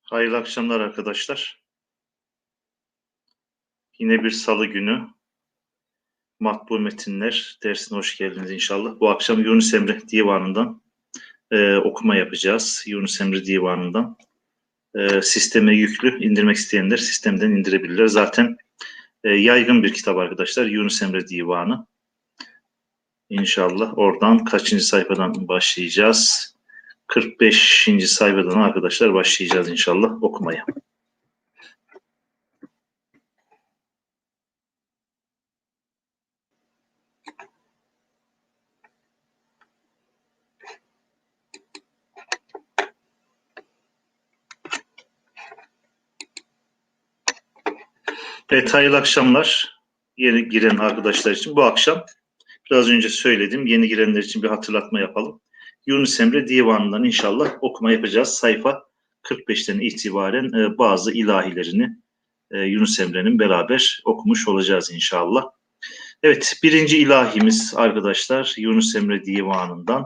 Hayırlı akşamlar arkadaşlar. Yine bir salı günü Matbu Metinler dersine hoş geldiniz inşallah. Bu akşam Yunus Emre Divanı'ndan okuma yapacağız. Yunus Emre Divanı'ndan. Sisteme yüklü, indirmek isteyenler sistemden indirebilirler. Zaten yaygın bir kitap arkadaşlar. Yunus Emre Divanı. İnşallah oradan kaçıncı sayfadan başlayacağız? 45. sayfadan arkadaşlar başlayacağız inşallah okumaya. Evet, hayırlı akşamlar. Yeni giren arkadaşlar için bu akşam biraz önce söyledim. Yeni girenler için bir hatırlatma yapalım. Yunus Emre Divanı'ndan inşallah okuma yapacağız. Sayfa 45'ten itibaren bazı ilahilerini Yunus Emre'nin beraber okumuş olacağız inşallah. Evet, birinci ilahimiz arkadaşlar Yunus Emre Divanı'ndan.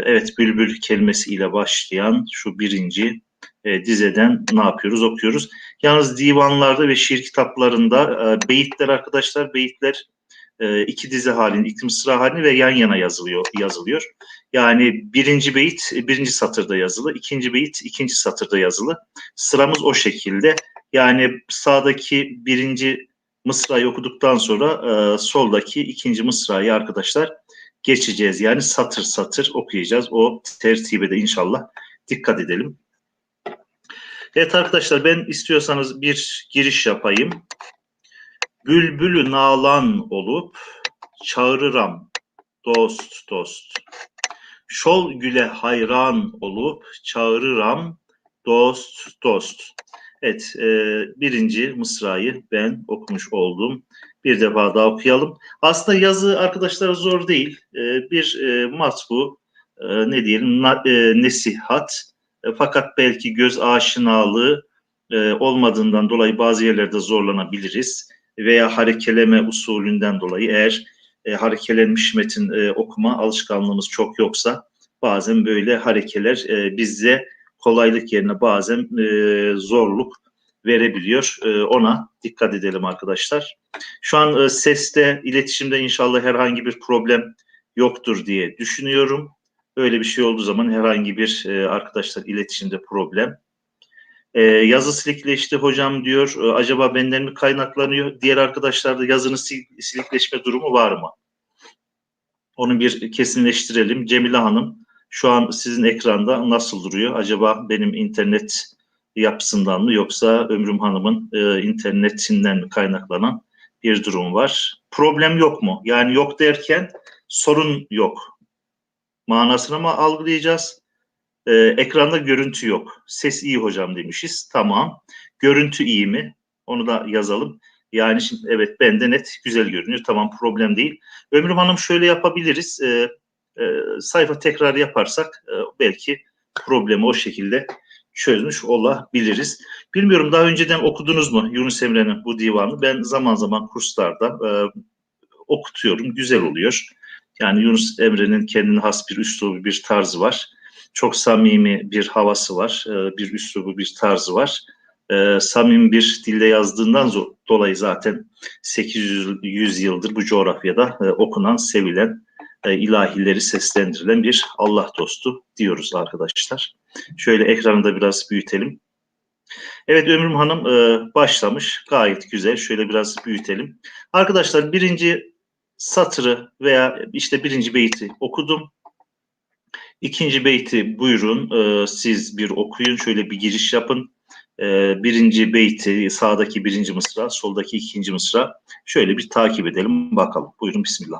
Evet, bülbül kelimesiyle başlayan şu birinci dizeden ne yapıyoruz? Okuyoruz. Yalnız divanlarda ve şiir kitaplarında beyitler arkadaşlar, beyitler iki dizi halinde, iki mısra halinde ve yan yana yazılıyor. Yani birinci beyit birinci satırda yazılı, ikinci beyit ikinci satırda yazılı. Sıramız o şekilde. Yani sağdaki birinci mısrayı okuduktan sonra soldaki ikinci mısrayı arkadaşlar geçeceğiz. Yani satır satır okuyacağız. O tertibe de inşallah dikkat edelim. Evet arkadaşlar, ben istiyorsanız bir giriş yapayım. Bülbülü nalan olup çağırıram dost dost. Şol güle hayran olup çağırıram dost dost. Evet, birinci mısrayı ben okumuş oldum. Bir defa daha okuyalım. Aslında yazı arkadaşlar zor değil. Bir matbu, ne diyelim, nesihat. Fakat belki göz aşinalığı olmadığından dolayı bazı yerlerde zorlanabiliriz. Veya harekeleme usulünden dolayı eğer harekelenmiş metin okuma alışkanlığımız çok yoksa bazen böyle harekeler bizde kolaylık yerine bazen zorluk verebiliyor. Ona dikkat edelim arkadaşlar. Şu an seste, iletişimde inşallah herhangi bir problem yoktur diye düşünüyorum. Öyle bir şey olduğu zaman herhangi bir arkadaşlar iletişimde problem. Yazı silikleşti hocam diyor. Acaba benden mi kaynaklanıyor? Diğer arkadaşlarda yazının silikleşme durumu var mı? Onu bir kesinleştirelim. Cemile Hanım, şu an sizin ekranda nasıl duruyor? Acaba benim internet yapısından mı yoksa Ömrüm Hanım'ın internetinden mi kaynaklanan bir durum var? Problem yok mu? Yani yok derken sorun yok manasını mı algılayacağız? Ekranda görüntü yok. Ses iyi hocam demişiz. Tamam. Görüntü iyi mi? Onu da yazalım. Yani şimdi evet, bende net güzel görünüyor. Tamam, problem değil. Ömrüm Hanım, şöyle yapabiliriz. Sayfa tekrar yaparsak belki problemi o şekilde çözmüş olabiliriz. Bilmiyorum, daha önceden okudunuz mu Yunus Emre'nin bu divanı? Ben zaman zaman kurslarda okutuyorum. Güzel oluyor. Yani Yunus Emre'nin kendine has bir üslubu, bir tarzı var. Çok samimi bir havası var, bir üslubu, bir tarzı var. Samimi bir dilde yazdığından dolayı zaten 800 yıldır bu coğrafyada okunan, sevilen, ilahileri seslendirilen bir Allah dostu diyoruz arkadaşlar. Şöyle ekranı da biraz büyütelim. Evet, Ömrüm Hanım başlamış. Gayet güzel. Şöyle biraz büyütelim. Arkadaşlar, birinci satırı veya işte birinci beyti okudum. İkinci beyti buyurun siz bir okuyun. Şöyle bir giriş yapın. Birinci beyti, sağdaki birinci mısra, soldaki ikinci mısra. Şöyle bir takip edelim bakalım. Buyurun, bismillah.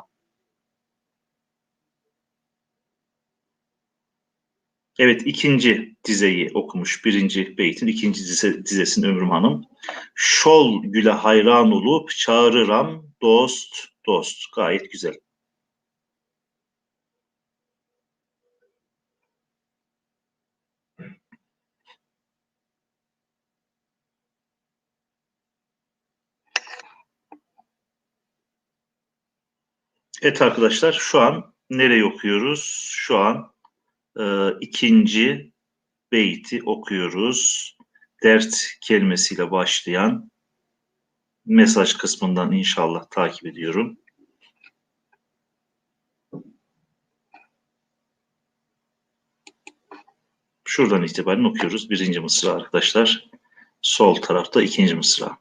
Evet, ikinci dizeyi okumuş. Birinci beytin ikinci dizesini Ömrüm Hanım. Şol güle hayran olup çağırıram dost dost. Gayet güzel. Evet arkadaşlar, şu an nereye okuyoruz? Şu an ikinci beyti okuyoruz. Dert kelimesiyle başlayan mesaj kısmından inşallah takip ediyorum. Şuradan itibaren okuyoruz. Birinci mısra arkadaşlar. Sol tarafta ikinci mısra.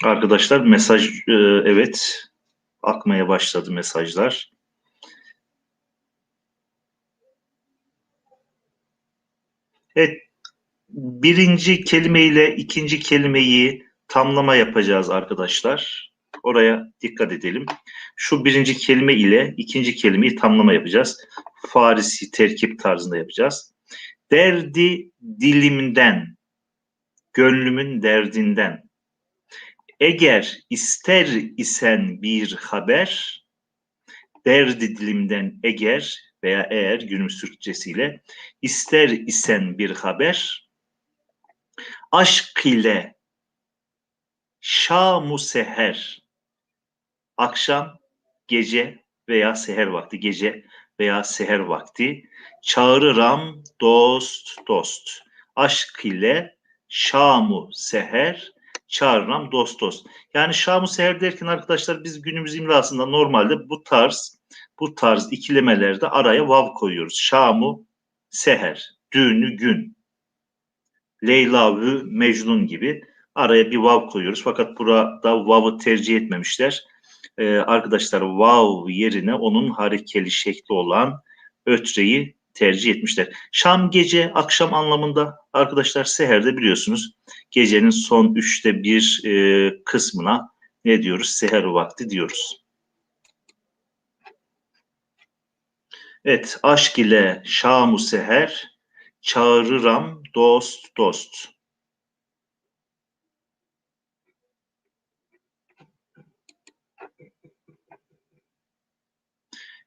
Arkadaşlar mesaj evet akmaya başladı mesajlar. Evet, birinci kelime ile ikinci kelimeyi tamlama yapacağız arkadaşlar. Oraya dikkat edelim. Şu birinci kelime ile ikinci kelimeyi tamlama yapacağız. Farisi terkip tarzında yapacağız. Derdi dilimden, gönlümün derdinden. Eğer ister isen bir haber, derdi dilimden eğer veya eğer günümüz Türkçesiyle ister isen bir haber, aşk ile şamu seher, akşam, gece veya seher vakti, gece veya seher vakti çağırıram dost dost. Aşk ile şamu seher çağırıram dost dost. Yani şamu seher derken arkadaşlar biz günümüz imlasında normalde bu tarz ikilemelerde araya vav koyuyoruz. Şamu seher, düğünü gün. Leyla ve Mecnun gibi araya bir vav koyuyoruz. Fakat burada vav'ı tercih etmemişler. Arkadaşlar vav yerine onun harekeli şekli olan ötreyi tercih etmişler. Şam gece, akşam anlamında arkadaşlar seherde biliyorsunuz gecenin son 1/3 kısmına ne diyoruz? Seher vakti diyoruz. Evet, aşk ile şamu seher çağırıram dost dost.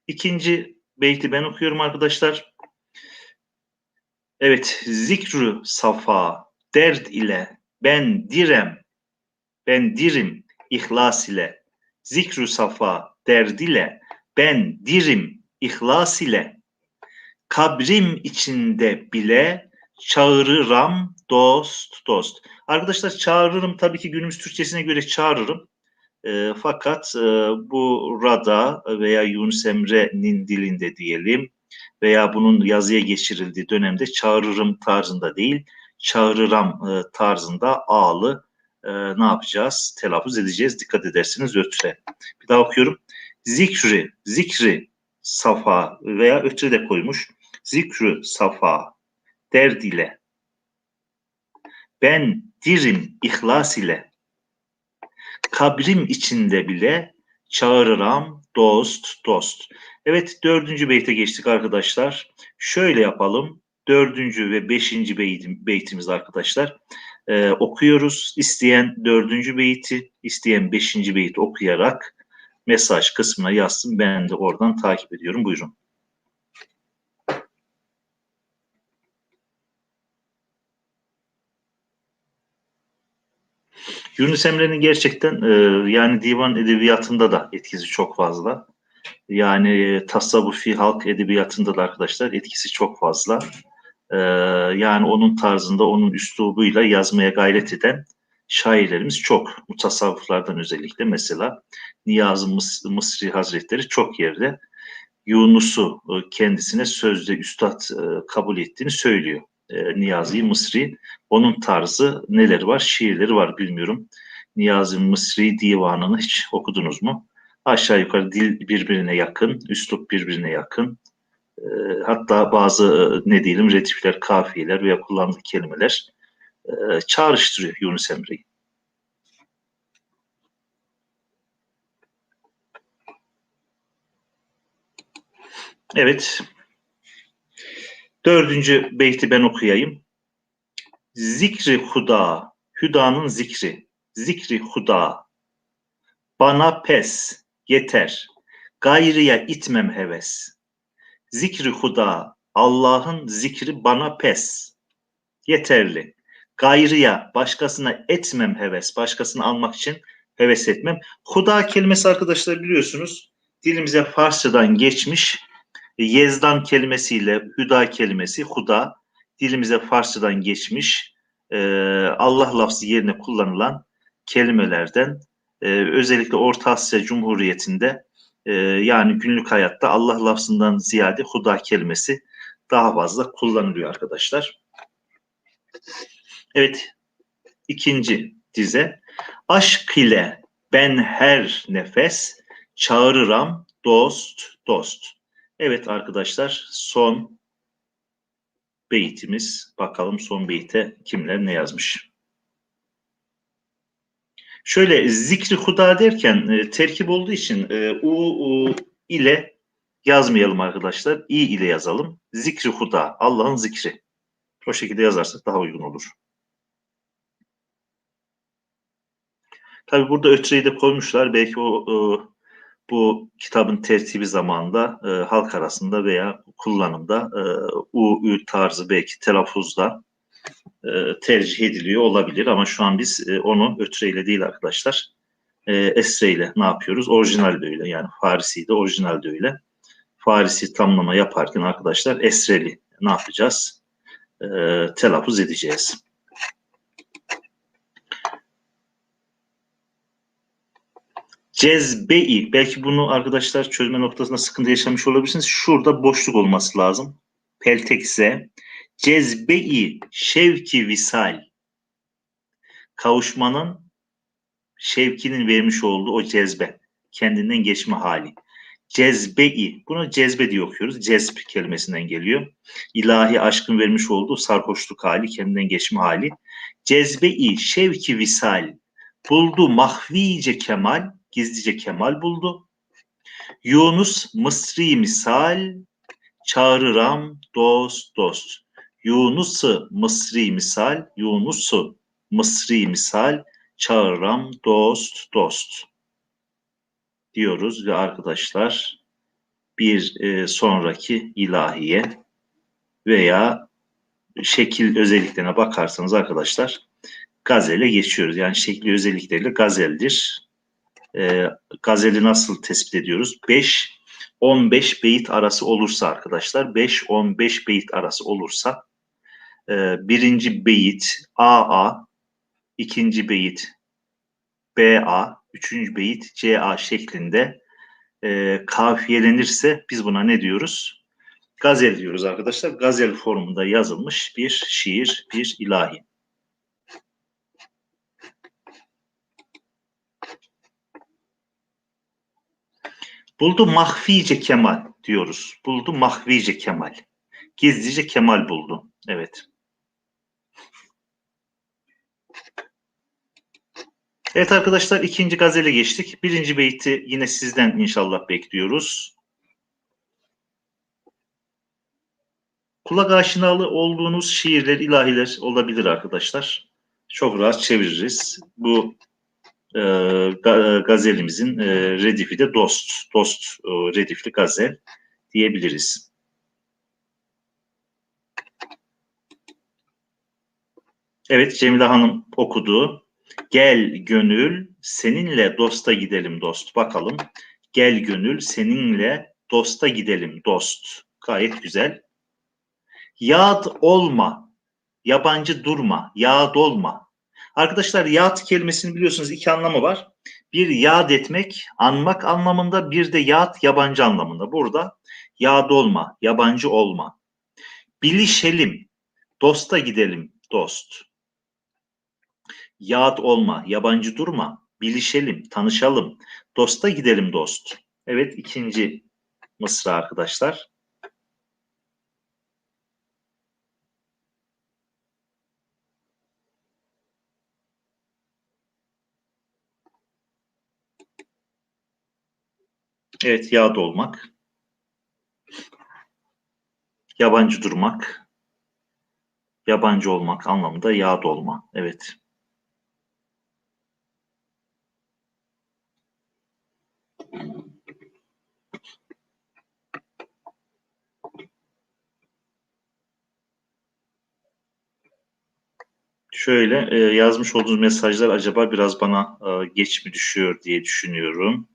İkinci beyti ben okuyorum arkadaşlar. Evet, zikrü safa dert ile ben dirim ihlas ile. Zikrü safa derd ile ben dirim ihlas ile. Kabrim içinde bile çağırıram dost dost. Arkadaşlar çağırırım tabii ki günümüz Türkçesine göre çağırırım. Fakat burada veya Yunus Emre'nin dilinde diyelim veya bunun yazıya geçirildiği dönemde çağırırım tarzında değil, çağırıram tarzında ağlı ne yapacağız? Telaffuz edeceğiz. Dikkat edersiniz ötre. Bir daha okuyorum. Zikri, safa veya ötre de koymuş. Zikrü safa, derd ile. Ben dirim ihlas ile. Kabrim içinde bile çağırıram dost dost. Evet, 4. beyte geçtik arkadaşlar. Şöyle yapalım. 4. ve 5. beytimiz arkadaşlar. Okuyoruz. İsteyen 4. beyti, isteyen 5. beyti okuyarak mesaj kısmına yazsın. Ben de oradan takip ediyorum. Buyurun. Yunus Emre'nin gerçekten yani divan edebiyatında da etkisi çok fazla. Yani tasavvufi halk edebiyatında da arkadaşlar etkisi çok fazla. Yani onun tarzında, onun üslubuyla yazmaya gayret eden şairlerimiz çok. Mutasavvıflardan özellikle mesela Niyazi Mısri Hazretleri çok yerde Yunus'u kendisine sözde üstad kabul ettiğini söylüyor. Niyazi Mısri. Onun tarzı neleri var? Şiirleri var bilmiyorum. Niyazi Mısri divanını hiç okudunuz mu? Aşağı yukarı dil birbirine yakın, üslup birbirine yakın. Hatta bazı ne diyelim retifler, kafiyeler veya kullandığı kelimeler çağrıştırıyor Yunus Emre'yi. Evet. 4. beyti ben okuyayım. Zikri huda, hüdanın zikri, zikri huda, bana pes, yeter, gayrıya itmem heves. Zikri huda, Allah'ın zikri bana pes. yeterli. Gayrıya, başkasına etmem heves. Başkasını almak için heves etmem. Huda kelimesi arkadaşlar biliyorsunuz dilimize Farsçadan geçmiş. Yezdan kelimesiyle hüda kelimesi huda dilimize Farsçadan geçmiş. Allah lafzı yerine kullanılan kelimelerden özellikle Orta Asya Cumhuriyeti'nde yani günlük hayatta Allah lafzından ziyade huda kelimesi daha fazla kullanılıyor arkadaşlar. Evet, ikinci dize. Aşk ile ben her nefes çağırıram dost dost. Evet arkadaşlar, son beytimiz. Bakalım son beyte kimler ne yazmış. Şöyle zikri huda derken terkip olduğu için u ile yazmayalım arkadaşlar. İ ile yazalım. Zikri huda, Allah'ın zikri. O şekilde yazarsak daha uygun olur. Tabi burada ötreyi de koymuşlar. Belki bu kitabın tertibi zamanında halk arasında veya kullanımda ü tarzı belki telaffuzda tercih ediliyor olabilir. Ama şu an biz onu ötreyle değil arkadaşlar. Esreyle ne yapıyoruz? Orijinal de öyle. Yani Farisi de orijinal de öyle. Farisi tamlama yaparken arkadaşlar esreli ne yapacağız? Telaffuz edeceğiz. Cezbe-i. Belki bunu arkadaşlar çözme noktasında sıkıntı yaşamış olabilirsiniz. Şurada boşluk olması lazım. Peltekse. Cezbe-i şevki visal. Kavuşmanın şevkinin vermiş olduğu o cezbe. Kendinden geçme hali. Cezbe-i. Bunu cezbe diye okuyoruz. Cezb kelimesinden geliyor. İlahi aşkın vermiş olduğu sarhoşluk hali, kendinden geçme hali. Cezbe-i şevki visal. Buldu mahvice kemal. Gizlice kemal buldu. Yunus Mısri misal, çağırıram dost dost. Yunus'u Mısri misal, Yunus'u Mısri misal, çağırıram dost dost diyoruz ve arkadaşlar bir sonraki ilahiye veya şekil özelliklerine bakarsanız arkadaşlar gazele geçiyoruz. Yani şekli özellikleriyle gazeldir. Gazeli nasıl tespit ediyoruz? 5-15 beyit arası olursa arkadaşlar, 5-15 beyit arası olursa birinci beyit AA, ikinci beyit BA, üçüncü beyit CA şeklinde kafiyelenirse biz buna ne diyoruz? Gazel diyoruz arkadaşlar. Gazel formunda yazılmış bir şiir, bir ilahi. Buldu mahfice kemal diyoruz. Buldu mahfice kemal. Gizlice kemal buldu. Evet. Evet arkadaşlar, ikinci gazele geçtik. Birinci beyti yine sizden inşallah bekliyoruz. Kulak aşinalı olduğunuz şiirler, ilahiler olabilir arkadaşlar. Çok rahat çeviririz. Bu gazelimizin redifi de dost. Dost redifli gazel diyebiliriz. Evet, Cemile Hanım okudu. Gel gönül seninle dosta gidelim dost. Bakalım. Gel gönül seninle dosta gidelim dost. Gayet güzel. Yad olma, yabancı durma, yad olma. Arkadaşlar yad kelimesinin biliyorsunuz iki anlamı var. Bir yad etmek, anmak anlamında, bir de yad yabancı anlamında. Burada yad olma, yabancı olma. Bilişelim, dosta gidelim dost. Yad olma, yabancı durma, bilişelim, tanışalım, dosta gidelim dost. Evet, ikinci mısra arkadaşlar. Evet, yad olmak, yabancı durmak, yabancı olmak anlamında yad olma. Evet. Şöyle yazmış olduğunuz mesajlar acaba biraz bana geç mi düşüyor diye düşünüyorum.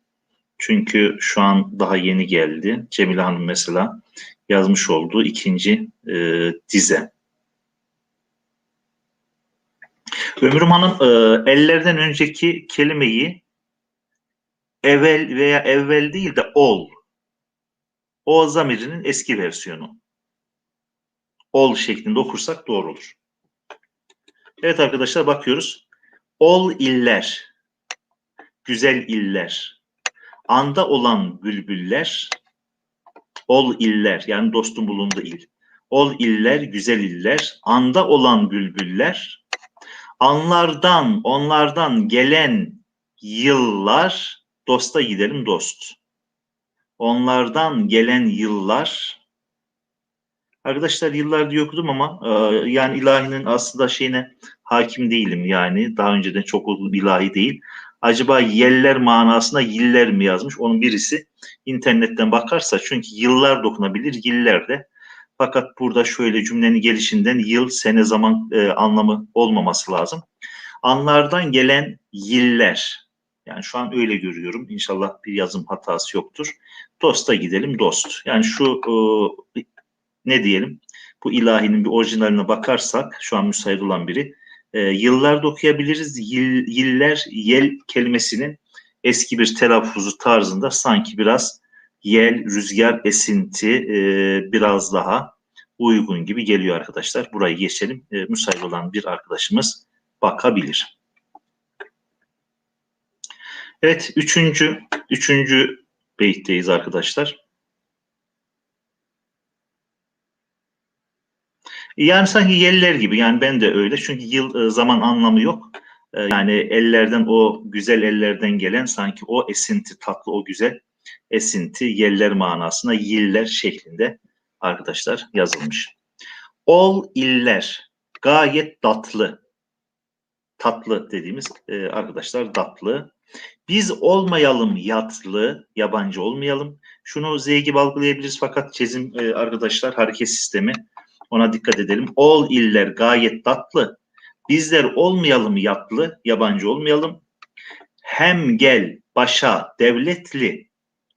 Çünkü şu an daha yeni geldi. Cemile Hanım mesela yazmış olduğu ikinci dize. Ömrüm Hanım ellerden önceki kelimeyi evvel veya evvel değil de ol. O zamirinin eski versiyonu. Ol şeklinde okursak doğru olur. Evet arkadaşlar bakıyoruz. Ol iller, güzel iller, anda olan bülbüller, ol iller yani dostun bulunduğu il. Ol iller, güzel iller, anda olan bülbüller, onlardan gelen yıllar, dosta gidelim dost. Onlardan gelen yıllar, arkadaşlar yıllar diye okudum ama yani ilahinin aslında şeyine hakim değilim yani. Daha önceden çok okudum ilahi değil. Acaba yeller manasına yiller mi yazmış? Onun birisi internetten bakarsa çünkü yıllar dokunabilir, yiller de. Fakat burada şöyle cümlenin gelişinden yıl, sene, zaman anlamı olmaması lazım. Anlardan gelen yiller. Yani şu an öyle görüyorum. İnşallah bir yazım hatası yoktur. Dosta gidelim dost. Yani şu ne diyelim? Bu ilahinin bir orijinaline bakarsak şu an müsait olan biri yıllarda okuyabiliriz. Yiller, yel kelimesinin eski bir telaffuzu tarzında sanki biraz yel, rüzgar, esinti biraz daha uygun gibi geliyor arkadaşlar. Burayı geçelim. Müsait olan bir arkadaşımız bakabilir. Evet, üçüncü beyitteyiz arkadaşlar. Yani sanki yeller gibi yani ben de öyle çünkü yıl zaman anlamı yok. Yani ellerden o güzel ellerden gelen sanki o esinti tatlı o güzel esinti yeller manasına yiller şeklinde arkadaşlar yazılmış. Ol iller gayet tatlı dediğimiz arkadaşlar tatlı. Biz olmayalım yatlı, yabancı olmayalım. Şunu Z gibi algılayabiliriz fakat çizim arkadaşlar hareket sistemi ona dikkat edelim. Ol iller gayet tatlı. Bizler olmayalım yatlı, yabancı olmayalım. Hem gel başa devletli,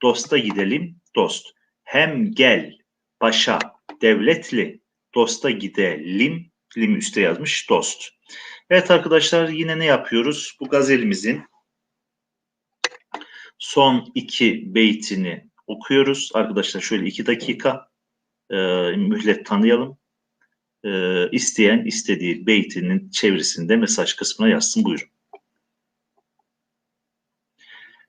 dosta gidelim dost. Hem gel başa devletli, dosta gidelim, lim üste yazmış dost. Evet arkadaşlar yine ne yapıyoruz? Bu gazelimizin son iki beytini okuyoruz. Arkadaşlar şöyle 2 dakika mühlet tanıyalım. İsteyen istediği beytinin çevirisinde mesaj kısmına yazsın. Buyurun.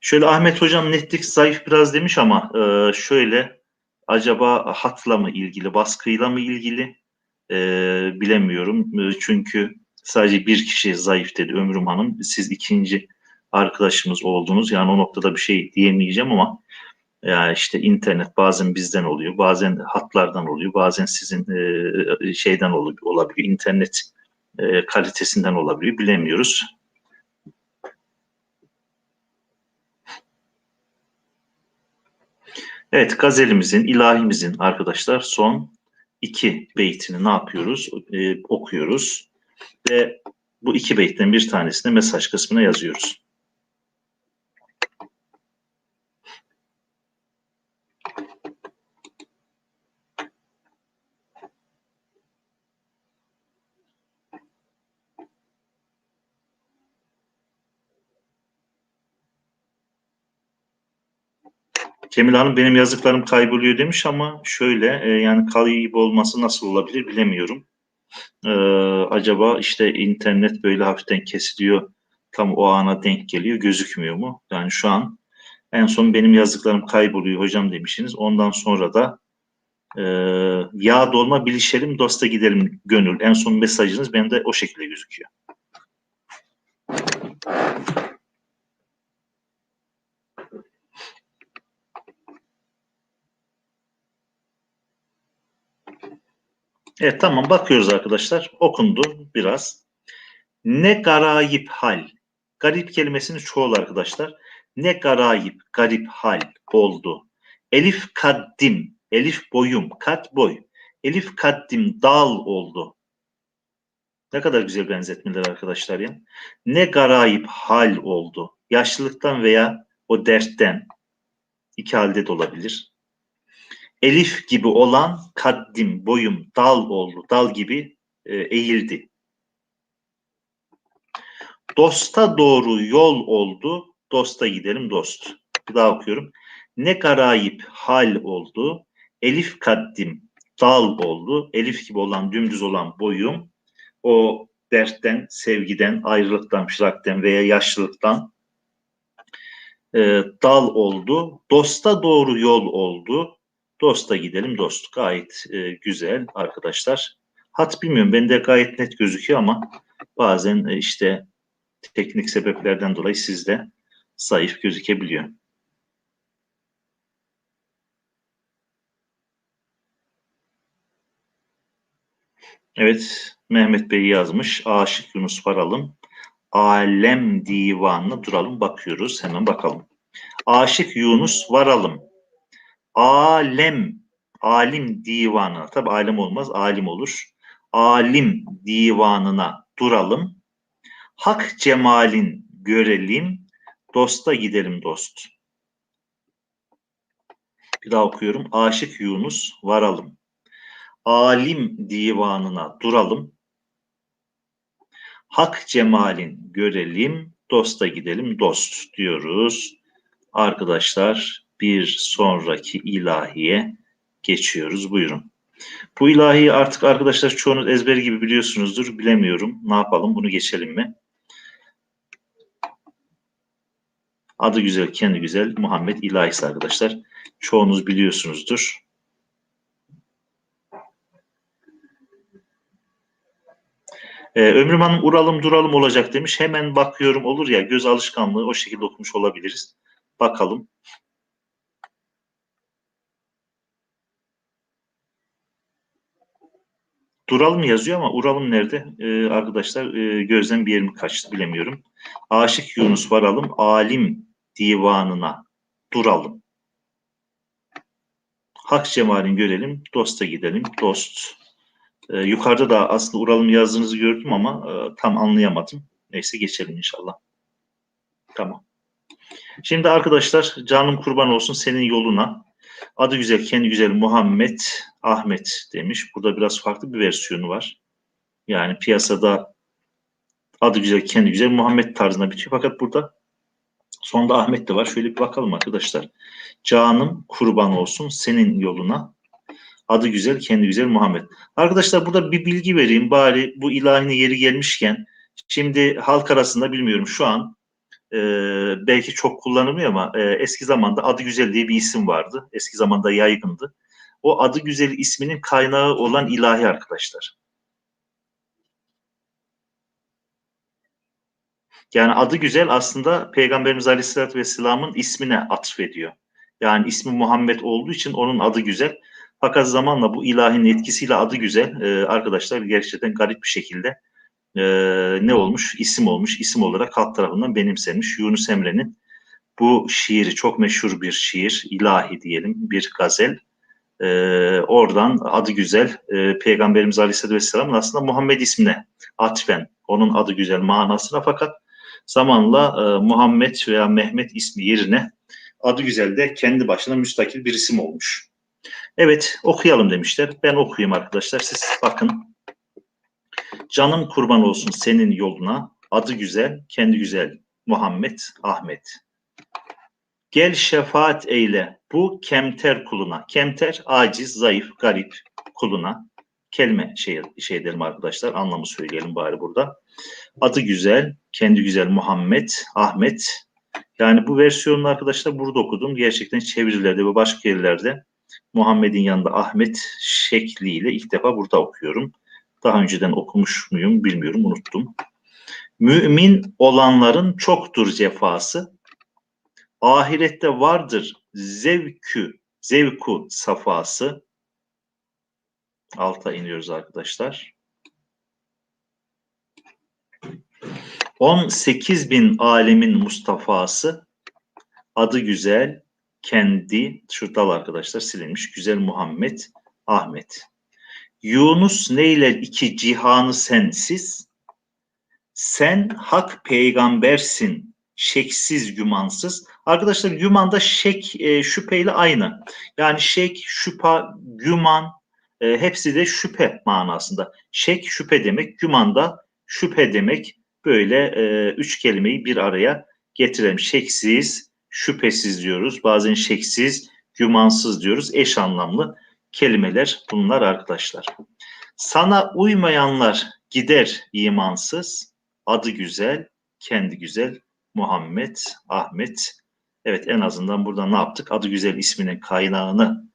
Şöyle Ahmet Hocam netlik zayıf biraz demiş ama şöyle acaba hatla mı ilgili, baskıyla mı ilgili bilemiyorum. Çünkü sadece bir kişi zayıf dedi Ömrüm Hanım. Siz ikinci arkadaşımız oldunuz. Yani o noktada bir şey diyemeyeceğim ama yani işte internet bazen bizden oluyor, bazen hatlardan oluyor, bazen sizin şeyden olabiliyor, internet kalitesinden olabiliyor, bilemiyoruz. Evet, gazelimizin, ilahimizin arkadaşlar son iki beytini ne yapıyoruz? Okuyoruz ve bu iki beytten bir tanesini mesaj kısmına yazıyoruz. Cemil Hanım benim yazdıklarım kayboluyor demiş ama şöyle yani kaybolması nasıl olabilir bilemiyorum. Acaba işte internet böyle hafiften kesiliyor tam o ana denk geliyor gözükmüyor mu? Yani şu an en son benim yazdıklarım kayboluyor hocam demişsiniz. Ondan sonra da ya dolma bilişelim dosta gidelim gönül. En son mesajınız benim de o şekilde gözüküyor. Evet tamam bakıyoruz arkadaşlar. Okundu biraz. Ne garayip hal. Garip kelimesinin çoğulu arkadaşlar. Ne garayip, garip hal oldu. Elif kaddim, elif boyum, kat boy. Elif kaddim dal oldu. Ne kadar güzel benzetmeler arkadaşlar ya. Ne garayip hal oldu. Yaşlılıktan veya o dertten, iki halde de olabilir. Elif gibi olan kaddim, boyum, dal oldu. Dal gibi eğildi. Dosta doğru yol oldu. Dosta gidelim dost. Bir daha okuyorum. Ne garayip hal oldu. Elif kaddim, dal oldu. Elif gibi olan, dümdüz olan boyum. O dertten, sevgiden, ayrılıktan, firakten veya yaşlılıktan dal oldu. Dosta doğru yol oldu. Dosta gidelim dost. Gayet güzel arkadaşlar. Hat bilmiyorum, bende gayet net gözüküyor ama bazen işte teknik sebeplerden dolayı sizde zayıf gözükebiliyor. Evet, Mehmet Bey yazmış. Aşık Yunus varalım. Alem divanına duralım. Bakıyoruz. Hemen bakalım. Aşık Yunus varalım. Alem, alim divanına. Tabi alem olmaz, alim olur. Alim divanına duralım. Hak cemalin görelim. Dosta gidelim dost. Bir daha okuyorum. Aşık Yunus varalım. Alim divanına duralım. Hak cemalin görelim. Dosta gidelim dost diyoruz. Arkadaşlar bir sonraki ilahiye geçiyoruz. Buyurun. Bu ilahiyi artık arkadaşlar çoğunuz ezber gibi biliyorsunuzdur. Bilemiyorum. Ne yapalım? Bunu geçelim mi? Adı güzel, kendi güzel Muhammed ilahisi arkadaşlar. Çoğunuz biliyorsunuzdur. Ömrüm Hanım uralım duralım olacak demiş. Hemen bakıyorum, olur ya, göz alışkanlığı, o şekilde okumuş olabiliriz. Bakalım. Duralım yazıyor ama uralım nerede? Arkadaşlar gözden bir yerim kaçtı, bilemiyorum. Aşık Yunus varalım. Alim divanına duralım. Hak cemalini görelim. Dosta gidelim. Dost. Yukarıda da aslında uralım yazdığınızı gördüm ama tam anlayamadım. Neyse geçelim inşallah. Tamam. Şimdi arkadaşlar canım kurban olsun senin yoluna. Adı güzel, kendi güzel Muhammed Ahmet demiş. Burada biraz farklı bir versiyonu var. Yani piyasada adı güzel, kendi güzel Muhammed tarzına bitiyor. Fakat burada sonunda Ahmet de var. Şöyle bir bakalım arkadaşlar. Canım kurban olsun senin yoluna. Adı güzel, kendi güzel Muhammed. Arkadaşlar burada bir bilgi vereyim. Bari bu ilahine yeri gelmişken. Şimdi halk arasında bilmiyorum şu an belki çok kullanılmıyor ama eski zamanda Adı Güzel diye bir isim vardı. Eski zamanda yaygındı. O Adı Güzel isminin kaynağı olan ilahi arkadaşlar. Yani Adı Güzel aslında Peygamberimiz Aleyhisselatü Vesselam'ın ismine atfediyor. Yani ismi Muhammed olduğu için onun adı güzel. Fakat zamanla bu ilahinin etkisiyle adı güzel arkadaşlar gerçekten garip bir şekilde ne olmuş? İsim olmuş. İsim olarak halk tarafından benimsenmiş. Yunus Emre'nin bu şiiri çok meşhur bir şiir, ilahi diyelim, bir gazel. Oradan adı güzel Peygamberimiz Aleyhisselatü Vesselam'ın aslında Muhammed ismine atfen, onun adı güzel manasına, fakat zamanla Muhammed veya Mehmet ismi yerine adı güzel de kendi başına müstakil bir isim olmuş. Evet, okuyalım demişler. Ben okuyayım arkadaşlar. Siz bakın. Canım kurban olsun senin yoluna. Adı güzel, kendi güzel Muhammed Ahmet. Gel şefaat eyle bu kemter kuluna. Kemter, aciz, zayıf, garip kuluna. Kelime şey edelim arkadaşlar. Anlamı söyleyelim bari burada. Adı güzel, kendi güzel Muhammed, Ahmet. Yani bu versiyonunu arkadaşlar burada okudum. Gerçekten çevirilerde ve başka yerlerde Muhammed'in yanında Ahmet şekliyle ilk defa burada okuyorum. Daha önceden okumuş muyum bilmiyorum, unuttum. Mümin olanların çoktur cefası. Ahirette vardır zevku safası. Alta iniyoruz arkadaşlar. 18 bin alemin Mustafa'sı. Adı güzel, kendi, şurada arkadaşlar silinmiş, güzel Muhammed Ahmet. Yunus neyler iki cihanı sensiz, sen hak peygambersin şeksiz gümansız. Arkadaşlar gümanda şek şüpheyle aynı. Yani şek, şüphe, güman hepsi de şüphe manasında. Şek şüphe demek, güman da şüphe demek. Böyle üç kelimeyi bir araya getirelim. Şeksiz, şüphesiz diyoruz. Bazen şeksiz, gümansız diyoruz. Eş anlamlı kelimeler bunlar arkadaşlar. Sana uymayanlar gider imansız, adı güzel, kendi güzel, Muhammed, Ahmet. Evet, en azından burada ne yaptık? Adı güzel isminin kaynağını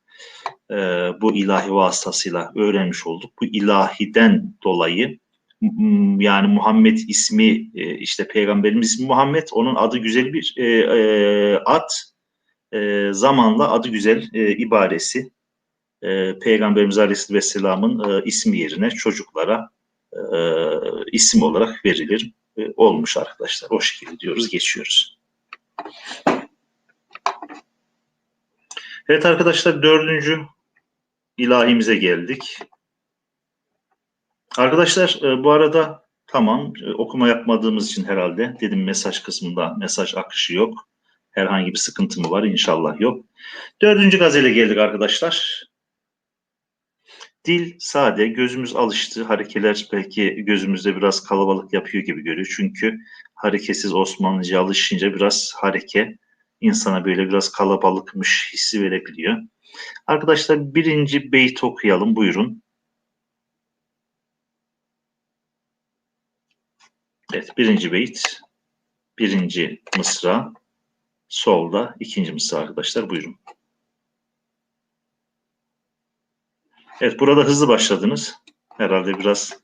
e, bu ilahi vasıtasıyla öğrenmiş olduk. Bu ilahiden dolayı yani Muhammed ismi işte peygamberimiz ismi Muhammed, onun adı güzel bir ad, zamanla adı güzel ibaresi Peygamberimiz Aleyhisselam'ın ismi yerine çocuklara e, isim olarak verilir. Olmuş arkadaşlar. O şekilde diyoruz, geçiyoruz. Evet arkadaşlar, dördüncü ilahimize geldik. Arkadaşlar bu arada tamam, okuma yapmadığımız için herhalde dedim mesaj kısmında mesaj akışı yok. Herhangi bir sıkıntı mı var? İnşallah yok. Dördüncü gazele geldik arkadaşlar. Dil sade, gözümüz alıştı. Harekeler belki gözümüzde biraz kalabalık yapıyor gibi görüyor. Çünkü hareketsiz Osmanlıca alışınca biraz hareke insana böyle biraz kalabalıkmış hissi verebiliyor. Arkadaşlar birinci beyt okuyalım, buyurun. Evet, birinci beyt, birinci mısra, solda ikinci mısra arkadaşlar, buyurun. Evet, burada hızlı başladınız. Herhalde biraz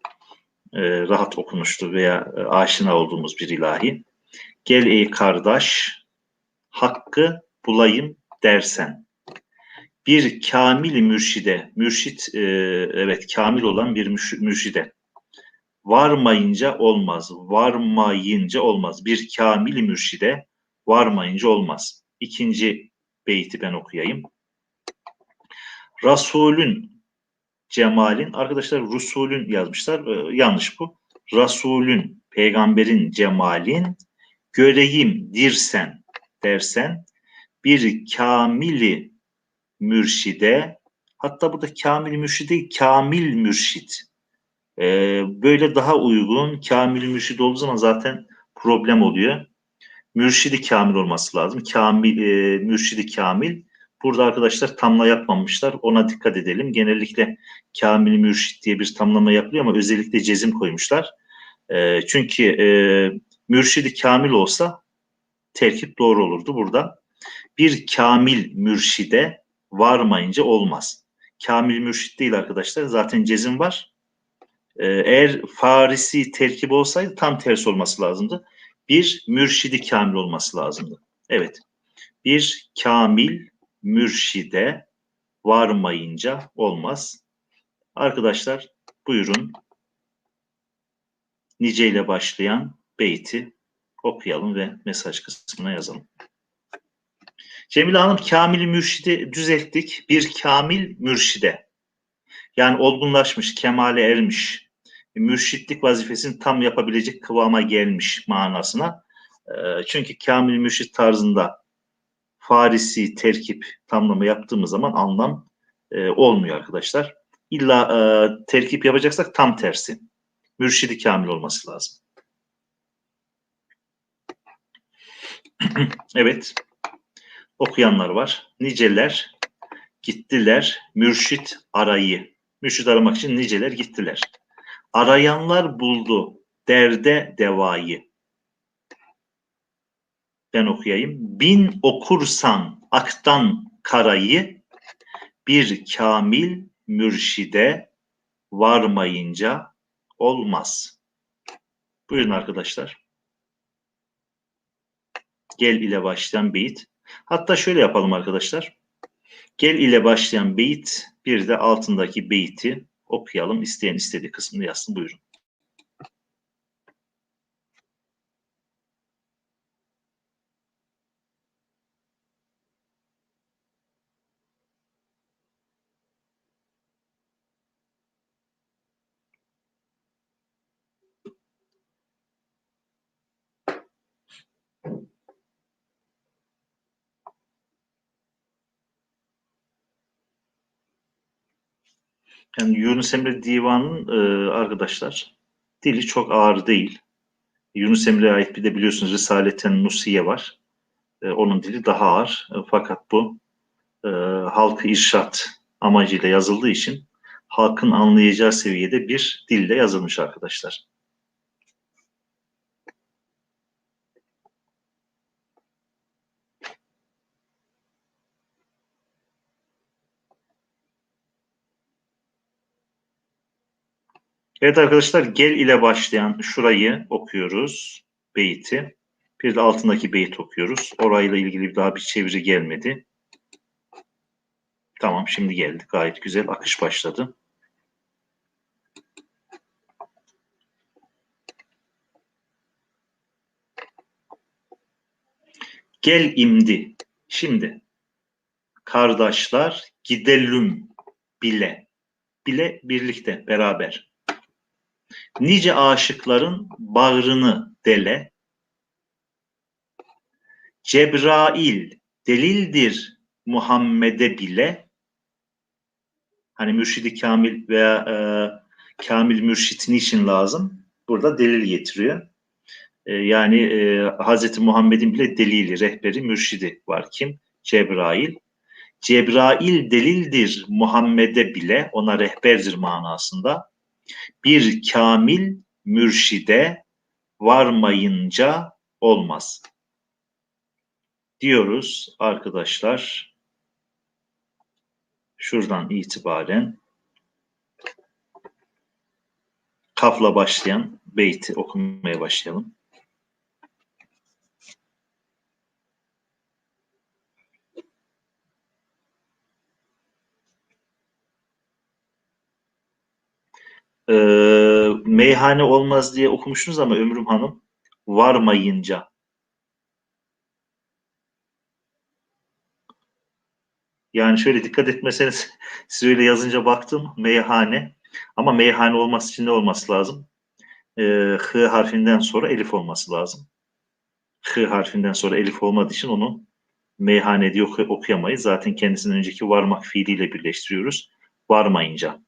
rahat okunuştu veya aşina olduğumuz bir ilahi. Gel ey kardeş, hakkı bulayım dersen. Bir kamil mürşide, mürşit evet kamil olan bir mürşide. Varmayınca olmaz, varmayınca olmaz. Bir kamil mürşide varmayınca olmaz. İkinci beyti ben okuyayım. Rasulün cemalin, arkadaşlar Rusulün yazmışlar, yanlış bu. Rasulün, peygamberin cemalin, göreyim dirsen dersen, bir kamili mürşide, hatta burada kamil mürşide kamil mürşit, böyle daha uygun. Kamil mürşid olduğu zaman zaten problem oluyor. Mürşidi kamil olması lazım. Kamil, mürşidi kamil. Burada arkadaşlar tamla yapmamışlar. Ona dikkat edelim. Genellikle kamil mürşit diye bir tamlama yapılıyor ama özellikle cezim koymuşlar. Çünkü mürşidi kamil olsa terkip doğru olurdu burada. Bir kamil mürşide varmayınca olmaz. Kamil mürşit değil arkadaşlar. Zaten cezim var. Eğer Farisi terkip olsaydı tam tersi olması lazımdı. Bir mürşidi kamil olması lazımdı. Evet. Bir kamil mürşide varmayınca olmaz. Arkadaşlar buyurun nice ile başlayan beyti okuyalım ve mesaj kısmına yazalım. Cemile Hanım, kamil mürşidi düzelttik. Bir kamil mürşide. Yani olgunlaşmış, kemale ermiş, mürşitlik vazifesini tam yapabilecek kıvama gelmiş manasına. Çünkü kamil mürşit tarzında Farisi terkip tamlama yaptığımız zaman anlam olmuyor arkadaşlar. İlla terkip yapacaksak tam tersi. Mürşidi kamil olması lazım. Evet. Okuyanlar var. Niceler gittiler mürşit arayı. Mürşit aramak için niceler gittiler. Arayanlar buldu derde devayı. Ben okuyayım. Bin okursan aktan karayı, bir kamil mürşide varmayınca olmaz. Buyurun arkadaşlar. Gel ile başlayan beyit. Hatta şöyle yapalım arkadaşlar. Gel ile başlayan beyit, bir de altındaki beyti okuyalım. İsteyen istediği kısmını yazsın. Buyurun. Yani Yunus Emre Divanı'nın arkadaşlar dili çok ağır değil. Yunus Emre'ye ait bir de biliyorsunuz Risale-i Nusiye var. Onun dili daha ağır. Fakat bu halkı irşat amacıyla yazıldığı için halkın anlayacağı seviyede bir dille yazılmış arkadaşlar. Evet arkadaşlar, gel ile başlayan şurayı okuyoruz. Beyti. Bir de altındaki beyit okuyoruz. Orayla ilgili daha bir çeviri gelmedi. Tamam, şimdi geldi. Gayet güzel. Akış başladı. Gel imdi. Şimdi kardeşler gidelim bile. Bile birlikte, beraber. Nice aşıkların bağrını dele. Cebrail delildir Muhammed'e bile. Hani mürşidi kamil veya kamil mürşit niçin lazım? Burada delil getiriyor. Yani Hz. Muhammed'in bile delili, rehberi, mürşidi var. Kim? Cebrail. Cebrail delildir Muhammed'e bile, ona rehberdir manasında. Bir kamil mürşide varmayınca olmaz. Diyoruz arkadaşlar. Şuradan itibaren kafla başlayan beyti okumaya başlayalım. Meyhane olmaz diye okumuşsunuz ama Ömrüm Hanım varmayınca. Yani şöyle dikkat etmeseniz siz öyle yazınca baktım meyhane ama meyhane olması için ne olması lazım? H harfinden sonra elif olması lazım. H harfinden sonra elif olmadığı için onu meyhane diye okuyamayız. Zaten kendisinden önceki varmak fiiliyle birleştiriyoruz. Varmayınca.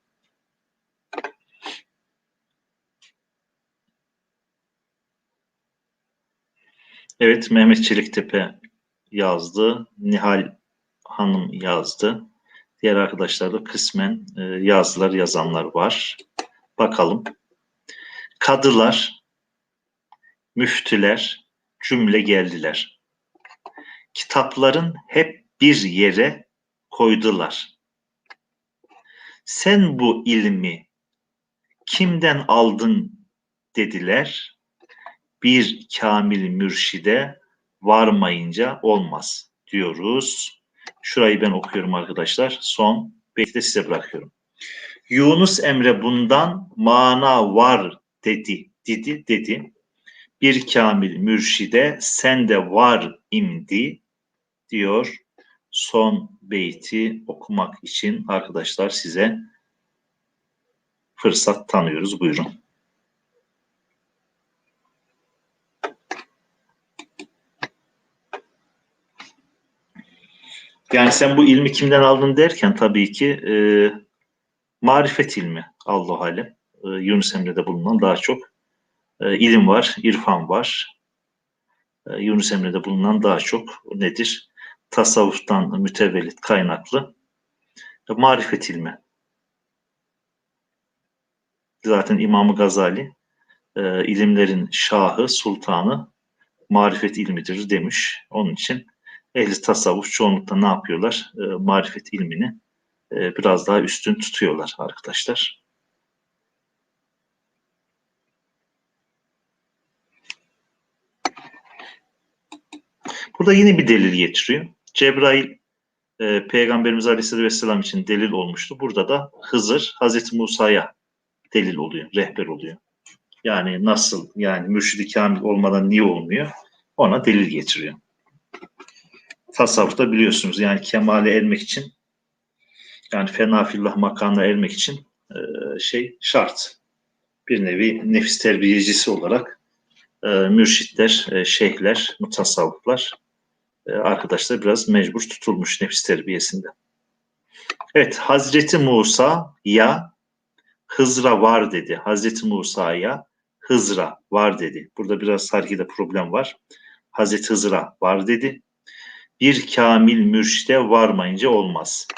Evet, Mehmet Çeliktepe yazdı. Nihal Hanım yazdı. Diğer arkadaşlar da kısmen yazdılar, yazanlar var. Bakalım. Kadılar, müftüler cümle geldiler. Kitapların hep bir yere koydular. Sen bu ilmi kimden aldın dediler. Bir kamil mürşide varmayınca olmaz diyoruz. Şurayı ben okuyorum arkadaşlar. Son beyti de size bırakıyorum. Yunus Emre bundan mana var dedi. Bir kamil mürşide sende var imdi diyor. Son beyti okumak için arkadaşlar size fırsat tanıyoruz. Buyurun. Yani sen bu ilmi kimden aldın derken tabii ki marifet ilmi Allah alem. Yunus Emre'de bulunan daha çok ilim var, irfan var. Yunus Emre'de bulunan daha çok nedir? Tasavvuftan mütevellit kaynaklı marifet ilmi. Zaten İmam-ı Gazali ilimlerin şahı, sultanı marifet ilmidir demiş. Onun için ehli tasavvuf çoğunlukla ne yapıyorlar? Marifet ilmini biraz daha üstün tutuyorlar arkadaşlar. Burada yine bir delil getiriyor. Cebrail Peygamberimiz Aleyhisselatü Vesselam için delil olmuştu. Burada da Hızır Hazreti Musa'ya delil oluyor, rehber oluyor. Yani nasıl, yani mürşid-i kamil olmadan niye olmuyor? Ona delil getiriyor. Tasavvufta biliyorsunuz yani kemale ermek için, yani fenafillah makamına ermek için şart. Bir nevi nefis terbiyecisi olarak mürşitler, şeyhler, mutasavvıflar arkadaşlar biraz mecbur tutulmuş nefis terbiyesinde. Evet, Hazreti Musa ya Hızra var dedi. Hazreti Musa'ya Hızra var dedi. Burada biraz harikide problem var. Hazreti Hızra var dedi. Bir kamil mürşide varmayınca olmaz.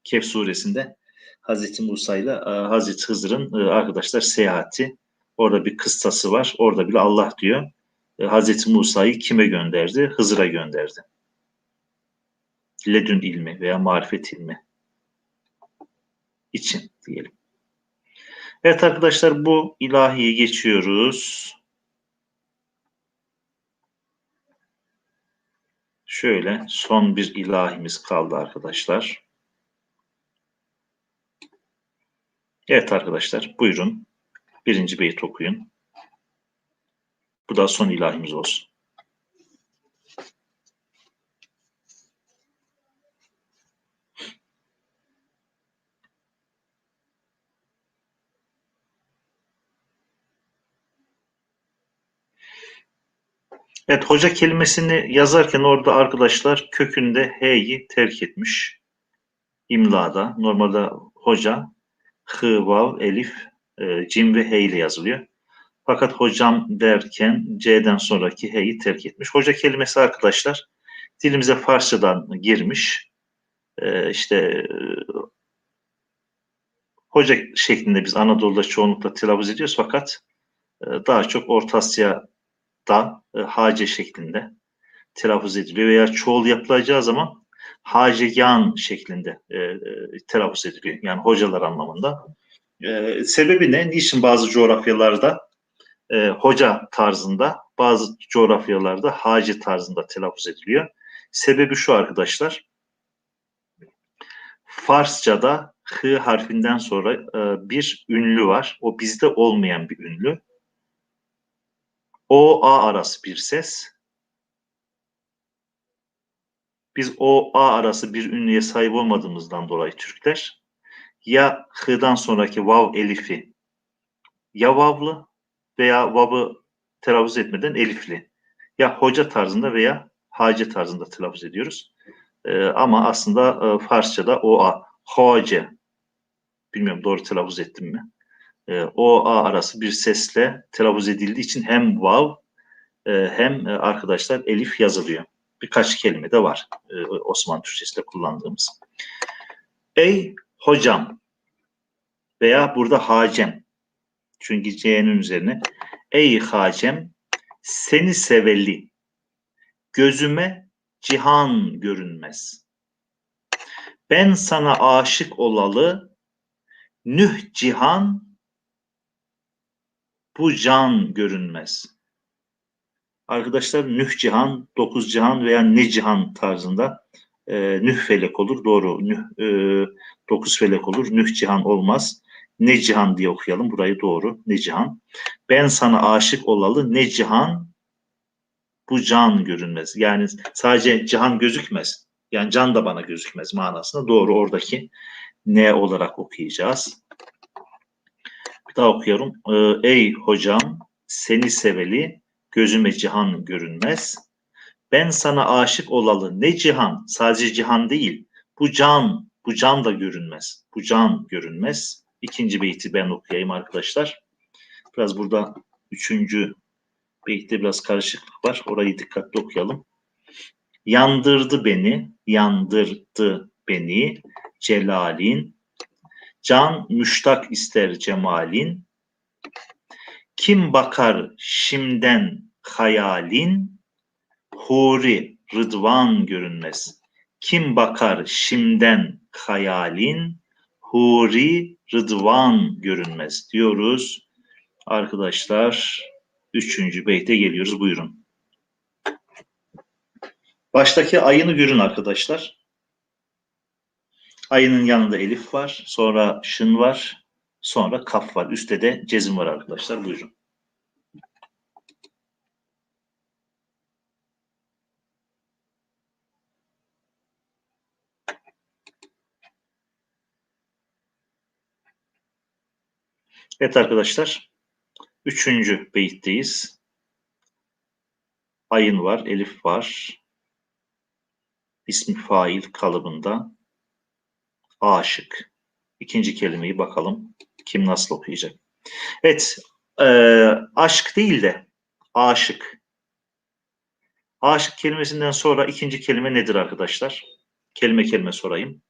Kehf suresinde Hazreti Musa ile Hazreti Hızır'ın arkadaşlar seyahati. Orada bir kıssası var. Orada bile Allah diyor. Hazreti Musa'yı kime gönderdi? Hızır'a gönderdi. Ledün ilmi veya marifet ilmi için diyelim. Evet arkadaşlar, bu ilahiyi geçiyoruz. Şöyle son bir ilahimiz kaldı arkadaşlar. Evet arkadaşlar, buyurun. Birinci beyt okuyun. Bu da son ilahimiz olsun. Evet, hoca kelimesini yazarken orada arkadaşlar kökünde H'yi terk etmiş. İmlada. Normalde hoca H, Vav, Elif, Cim ve H ile yazılıyor. Fakat hocam derken C'den sonraki H'yi terk etmiş. Hoca kelimesi arkadaşlar dilimize Farsçadan girmiş. İşte hoca şeklinde biz Anadolu'da çoğunlukla telaffuz ediyoruz, fakat daha çok Orta Asya'da hace şeklinde telaffuz ediliyor veya çoğul yapılacağı zaman hacegan şeklinde telaffuz ediliyor. Yani hocalar anlamında. Sebebi ne? Niçin bazı coğrafyalarda hoca tarzında, bazı coğrafyalarda hacı tarzında telaffuz ediliyor? Sebebi şu arkadaşlar. Farsçada H harfinden sonra bir ünlü var. O bizde olmayan bir ünlü. O, A arası bir ses. Biz o, A arası bir ünlüye sahip olmadığımızdan dolayı Türkler ya H'dan sonraki vav elifi ya vavlı veya vav'ı telaffuz etmeden elifli. Ya hoca tarzında veya hace tarzında telaffuz ediyoruz. Ama aslında Farsçada o, A, hoce. Bilmiyorum doğru telaffuz ettim mi? O, A arası bir sesle telaffuz edildiği için hem vav hem arkadaşlar elif yazılıyor. Birkaç kelime de var Osmanlı Türkçesi'de kullandığımız. Ey hocam veya burada hacem. Çünkü C'nin üzerine ey hacem seni seveli gözüme cihan görünmez. Ben sana aşık olalı nüh cihan bu can görünmez. Arkadaşlar nüh cihan, 9 cihan veya ne cihan tarzında nüh felek olur. Doğru. 9 felek olur. Nüh cihan olmaz. Ne cihan diye okuyalım. Burayı doğru. Ne cihan. Ben sana aşık olalı ne cihan bu can görünmez. Yani sadece cihan gözükmez. Yani can da bana gözükmez manasında. Doğru, oradaki ne olarak okuyacağız. Bir daha okuyorum. Ey hocam seni seveli gözüme cihan görünmez. Ben sana aşık olalı ne cihan, sadece cihan değil, bu can da görünmez. Bu can görünmez. İkinci beyti ben okuyayım arkadaşlar. Biraz burada üçüncü beytte biraz karışıklık var. Orayı dikkatli okuyalım. Yandırdı beni celalin. Can müştak ister cemalin. Kim bakar şimden hayalin. Huri rıdvan görünmez. Kim bakar şimden hayalin, huri rıdvan görünmez diyoruz. Arkadaşlar 3. beyte geliyoruz. Buyurun. Baştaki ayını görün arkadaşlar. Ayının yanında elif var, sonra şın var, sonra kaf var. Üstte de cezim var arkadaşlar. Buyurun. Evet arkadaşlar, 3. beyitteyiz. Ayın var, elif var. İsmi fail kalıbında. Aşık. İkinci kelimeyi bakalım. Kim nasıl okuyacak? Evet. Aşk değil de aşık. Aşık kelimesinden sonra ikinci kelime nedir arkadaşlar? Kelime kelime sorayım.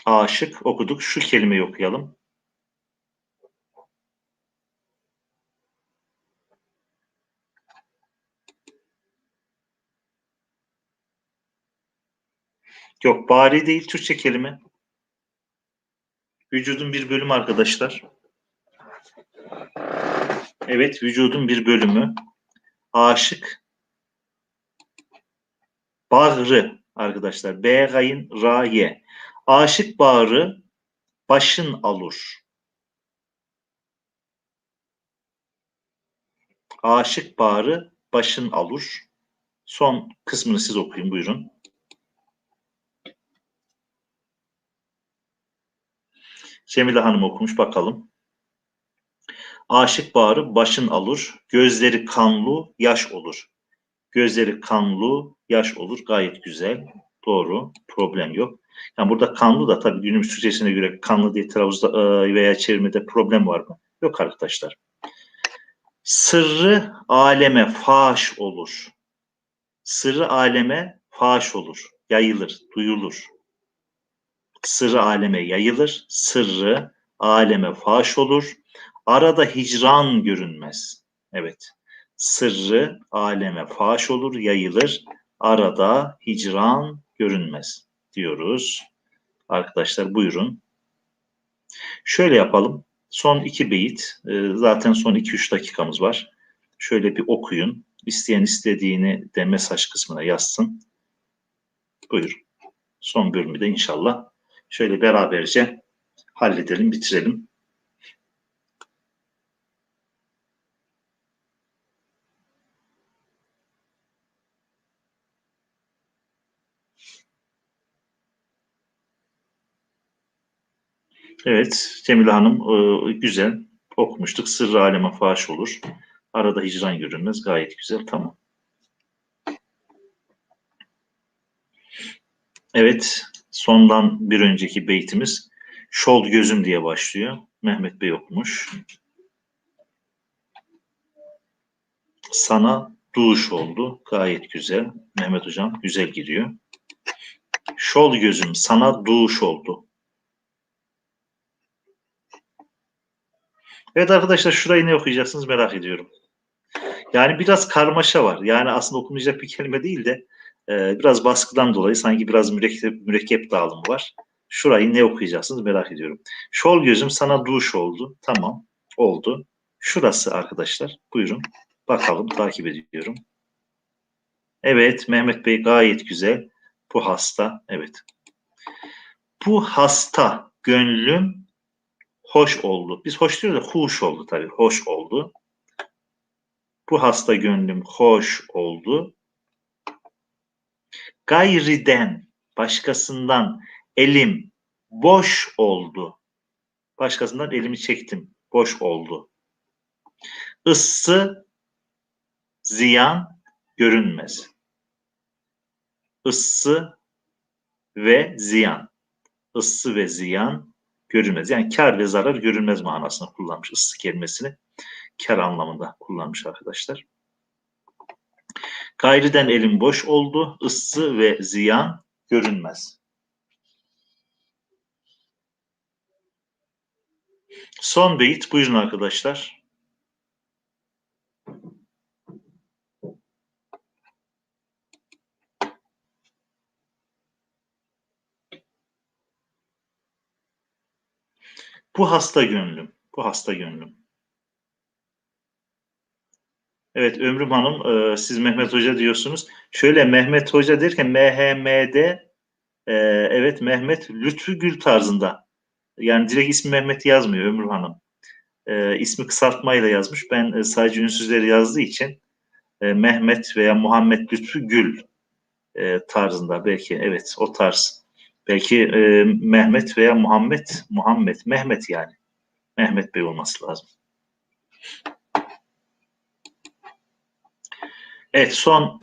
Aşık okuduk. Şu kelimeyi okuyalım. Yok, bari değil, Türkçe kelime. Vücudun bir bölümü arkadaşlar. Evet, vücudun bir bölümü. Aşık. Bağrı arkadaşlar. B, gayın, ra, ye. Aşık bağrı başın alur. Aşık bağrı başın alur. Son kısmını siz okuyun, buyurun. Cemile Hanım okumuş, bakalım. Aşık bağrı başın alır. Gözleri kanlı yaş olur. Gözleri kanlı yaş olur. Gayet güzel. Doğru. Problem yok. Yani burada kanlı da tabii günümüz Türkçesine göre kanlı diye telaffuzda veya çevirmede problem var mı? Yok arkadaşlar. Sırrı aleme faş olur. Sırrı aleme faş olur. Yayılır, duyulur. Sırrı aleme yayılır. Sırrı aleme faş olur. Arada hicran görünmez. Evet. Sırrı aleme faş olur, yayılır. Arada hicran görünmez diyoruz. Arkadaşlar buyurun. Şöyle yapalım. Son 2 beyit. Zaten son 2-3 dakikamız var. Şöyle bir okuyun. İsteyen istediğini de mesaj kısmına yazsın. Buyur. Son bölümü de inşallah şöyle beraberce halledelim, bitirelim. Evet, Cemile Hanım güzel okumuştuk. Sırrı aleme faş olur. Arada hicran görünmez. Gayet güzel, tamam. Evet, sondan bir önceki beytimiz şol gözüm diye başlıyor. Mehmet Bey okumuş. Sana duş oldu. Gayet güzel. Mehmet Hocam güzel giriyor. Şol gözüm sana duş oldu. Evet arkadaşlar, şurayı ne okuyacaksınız merak ediyorum. Yani biraz karmaşa var. Yani aslında okunacak bir kelime değil de biraz baskıdan dolayı sanki biraz mürekkep dağılımı var. Şurayı ne okuyacaksınız merak ediyorum. Şol gözüm sana duş oldu. Tamam, oldu. Şurası arkadaşlar. Buyurun. Bakalım, takip ediyorum. Evet, Mehmet Bey gayet güzel. Bu hasta. Evet. Bu hasta gönlüm hoş oldu. Biz hoş diyoruz da huş oldu tabii. Hoş oldu. Bu hasta gönlüm hoş oldu. Gayriden, başkasından elim boş oldu. Başkasından elimi çektim. Boş oldu. Issı ziyan görünmez. Issı ve ziyan. Issı ve ziyan görünmez. Yani kar ve zarar görünmez manasını kullanmış ıssı kelimesini. Kar anlamında kullanmış arkadaşlar. Gayriden elim boş oldu. Issı ve ziyan görünmez. Son beyit buyurun arkadaşlar. Bu hasta gönlüm. Bu hasta gönlüm. Evet Ömrüm Hanım, siz Mehmet Hoca diyorsunuz. Şöyle Mehmet Hoca derken MHM'de evet Mehmet Lütfü Gül tarzında. Yani direkt ismi Mehmet yazmıyor Ömrüm Hanım. İsmi kısaltmayla yazmış. Ben sadece ünsüzleri yazdığı için Mehmet veya Muhammed Lütfü Gül tarzında belki evet o tarz. Belki Mehmet veya Mehmet yani. Mehmet Bey olması lazım. Evet son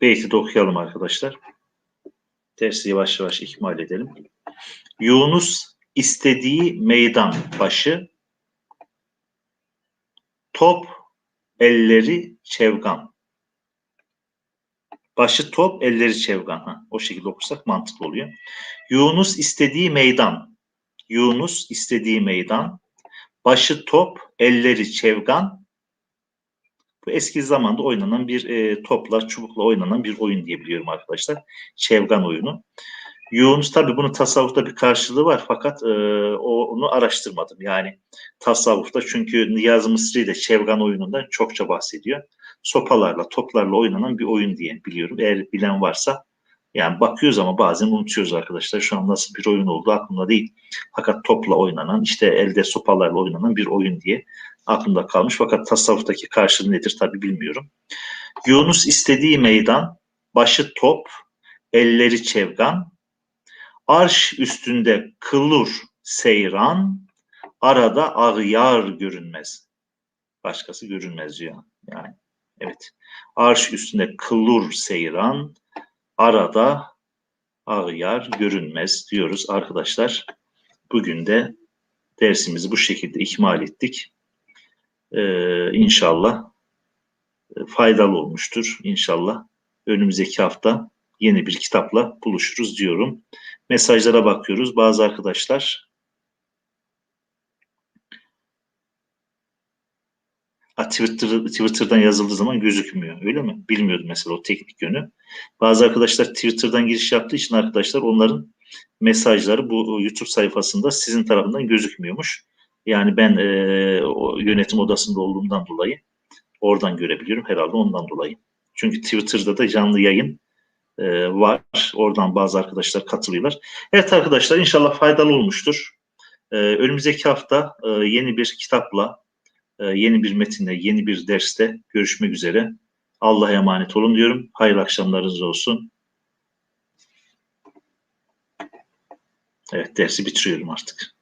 beyti de okuyalım arkadaşlar. Dersi yavaş yavaş ikmal edelim. Yunus istediği meydan başı, top elleri çevgan. Başı top, elleri çevgan. O şekilde okursak mantıklı oluyor. Yunus istediği meydan. Yunus istediği meydan. Başı top, elleri çevgan. Bu eski zamanda oynanan bir topla, çubukla oynanan bir oyun diye biliyorum arkadaşlar. Çevgan oyunu. Yunus tabii bunun tasavvufta bir karşılığı var fakat onu araştırmadım. Yani tasavvufta çünkü Niyazi Mısri de Çevgan oyunundan çokça bahsediyor. Sopalarla, toplarla oynanan bir oyun diye biliyorum. Eğer bilen varsa yani bakıyoruz ama bazen unutuyoruz arkadaşlar. Şu an nasıl bir oyun olduğu aklımda değil. Fakat topla oynanan, işte elde sopalarla oynanan bir oyun diye aklımda kalmış. Fakat tasavvuftaki karşılığı nedir tabii bilmiyorum. Yunus istediği meydan, başı top, elleri çevgan, arş üstünde kılur seyran, arada ağyar görünmez. Başkası görünmez diyor. Yani evet. Arş üstünde kılur seyran, arada ağyar görünmez diyoruz arkadaşlar. Bugün de dersimizi bu şekilde ikmal ettik. İnşallah faydalı olmuştur. İnşallah önümüzdeki hafta yeni bir kitapla buluşuruz diyorum. Mesajlara bakıyoruz. Bazı arkadaşlar Twitter'dan yazıldığı zaman gözükmüyor. Öyle mi? Bilmiyordum mesela o teknik yönü. Bazı arkadaşlar Twitter'dan giriş yaptığı için arkadaşlar onların mesajları bu YouTube sayfasında sizin tarafından gözükmüyormuş. Yani ben o yönetim odasında olduğumdan dolayı oradan görebiliyorum. Herhalde ondan dolayı. Çünkü Twitter'da da canlı yayın var. Oradan bazı arkadaşlar katılıyorlar. Evet arkadaşlar inşallah faydalı olmuştur. Önümüzdeki hafta yeni bir kitapla, yeni bir metinle, yeni bir derste görüşmek üzere. Allah'a emanet olun diyorum. Hayırlı akşamlarınız olsun. Evet dersi bitiriyorum artık.